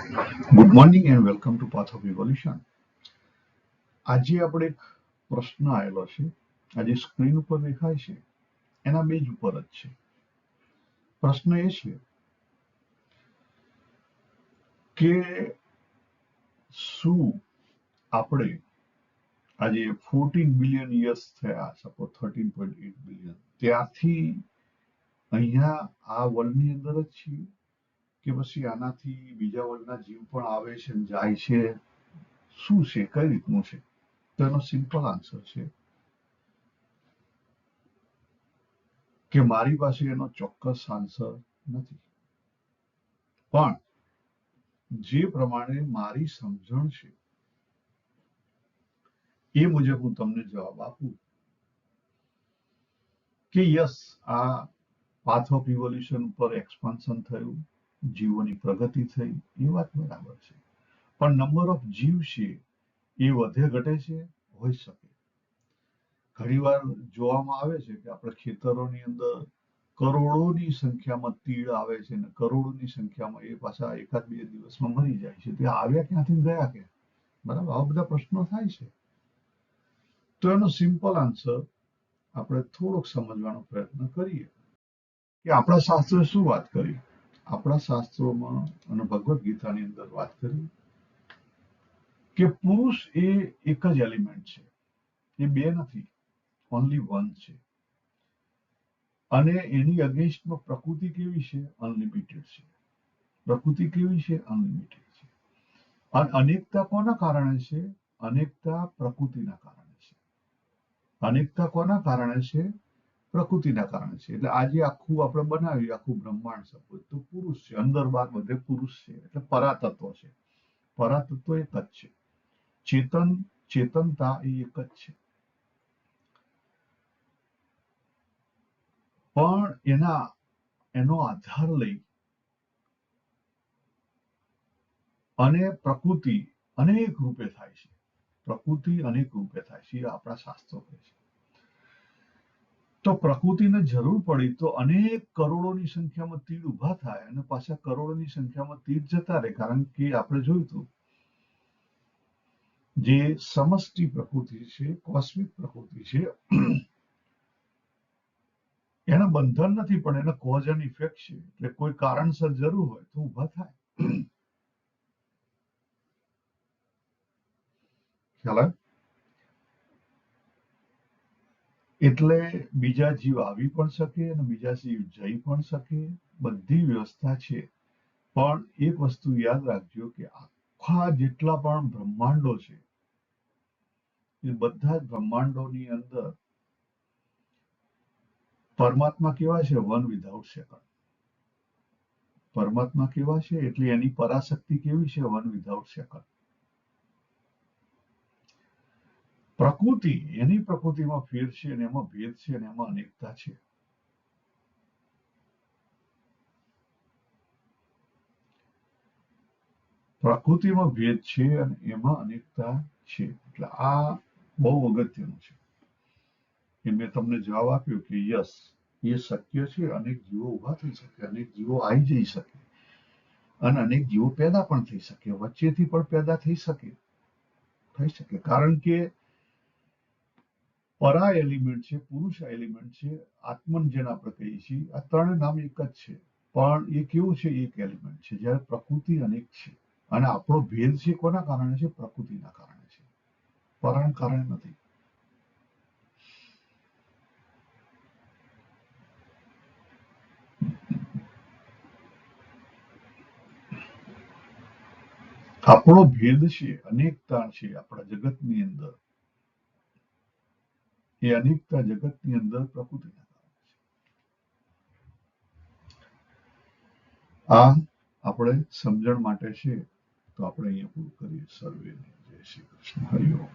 Good morning and welcome to path of evolution. આજે આપણે એક પ્રશ્ન આવેલો છે, આજે સ્ક્રીન ઉપર દેખાય છે, એના બેઝ ઉપર જ છે. પ્રશ્ન એ છે કે શું આપણે આજે 14 બિલિયન યર્સ થયા, સપોઝ 13.8 બિલિયન, ત્યારથી અહીંયા આ વર્લ્ડની અંદર જ છીએ કે પછી આનાથી બીજા વર્ગના જીવ પણ આવે છે અને જાય છે? શું છે, કઈ રીતનું છે? તો એનો સિમ્પલ આન્સર છે કે મારી પાસે એનો ચોક્કસ આન્સર નથી, પણ જે પ્રમાણે મારી સમજણ છે એ મુજબ હું તમને જવાબ આપું કે યસ, આ પાથ ઓફ ઇવોલ્યુશન ઉપર એક્સપાન્શન થયું, જીવોની પ્રગતિ થઈ, એ વાત બરાબર છે. પણ નંબર ઓફ જીવ છે એ વધે ઘટે છે, હોઈ શકે. ઘણીવાર જોવામાં આવે છે કે આપણે ખેતરોની અંદર કરોડોની સંખ્યામાં તીડ આવે છે ને કરોડોની સંખ્યામાં એ પાછા એકાદ બે દિવસમાં મરી જાય છે. તે આવ્યા ક્યાંથી, ગયા કે? બરાબર, આવા બધા પ્રશ્નો થાય છે. તો એનો સિમ્પલ આન્સર આપણે થોડોક સમજવાનો પ્રયત્ન કરીએ કે આપણા શાસ્ત્રોએ શું વાત કરી. આપણા શાસ્ત્રોમાં અને ભગવદ્ ગીતાની અંદર વાત કરી કે પુરુષ એ એક જ એલિમેન્ટ છે, એ બે નથી, ઓનલી વન છે. અને એની અગેન્સ્ટમાં પ્રકૃતિ કેવી છે? અનલિમિટેડ છે. પ્રકૃતિ કેવી છે? અનલિમિટેડ છે. અને અનેકતા કોના કારણે છે? અનેકતા પ્રકૃતિના કારણે છે. અનેકતા કોના કારણે છે? પ્રકૃતિના કારણે છે. એટલે આજે આખું આપણે બનાવ્યું, આખું બ્રહ્માંડ સપોઝ તો પુરુષ છે, અંદર બહાર બધે પુરુષ છે, એટલે પરાતત્વ છે. પરાતત્વ એક જ છે. ચેતનતા એ એક જ છે. પણ એનો આધાર લઈ અને પ્રકૃતિ અનેક રૂપે થાય છે. પ્રકૃતિ અનેક રૂપે થાય છે, એ આપણા શાસ્ત્રો કહે છે. તો પ્રકૃતિને જરૂર પડી તો અનેક કરોડોની સંખ્યામાં તીડ ઉભા થાય અને પાછા કરોડોની સંખ્યામાં તીડ જતા રહે. કારણ કે આપણે જોયું હતું જે સમષ્ટિ પ્રકૃતિ છે, કોસ્મિક પ્રકૃતિ છે, એના બંધન નથી, પણ એના કોઝ એન્ડ ઇફેક્ટ છે. એટલે કોઈ કારણસર જરૂર હોય તો ઉભા થાય. ખ્યાલ? એટલે બીજા જીવ આવી પણ શકે અને બીજા જીવ જઈ પણ શકે, બધી વ્યવસ્થા છે. પણ એક વસ્તુ યાદ રાખજો કે આખા જેટલા પણ બ્રહ્માંડો છે એ બધા જ બ્રહ્માંડોની અંદર પરમાત્મા કેવા છે? One without second. પરમાત્મા કેવા છે? એટલે એની પરાશક્તિ કેવી છે? One without second. પ્રકૃતિ, એની પ્રકૃતિમાં ફેર છે અને એમાં ભેદ છે અને એમાં અનેકતા છે. પ્રકૃતિમાં ભેદ છે અને એમાં અનેકતા છે. એટલે આ બહુ અગત્યનું છે કે મેં તમને જવાબ આપ્યો કે યસ, એ શક્ય છે. અનેક જીવો ઉભા થઈ શકે, અનેક જીવો આવી જઈ શકે અને અનેક જીવો પેદા પણ થઈ શકે, વચ્ચેથી પણ પેદા થઈ શકે. કારણ કે પરા એલિમેન્ટ છે, પુરુષ એલિમેન્ટ છે, આત્મન જેને આપણે કહીએ છીએ, આ ત્રણ નામ એક જ છે. પણ એ કેવું છે? એક એલિમેન્ટ છે. જ્યારે પ્રકૃતિ અનેક છે અને આપણો ભેદ છે કોના કારણે છે? પ્રકૃતિના કારણે છે, પરાના કારણે નથી. આપણો ભેદ છે, અનેકતા છે આપણા જગતની અંદર. એ અનેકતા જગતની અંદર પ્રકૃતિના કારણે છે. આ આપણે સમજણ માટે છે. તો આપણે અહીંયા પૂરું કરીએ. સર્વેને જય શ્રી કૃષ્ણ. હરિ ઓમ.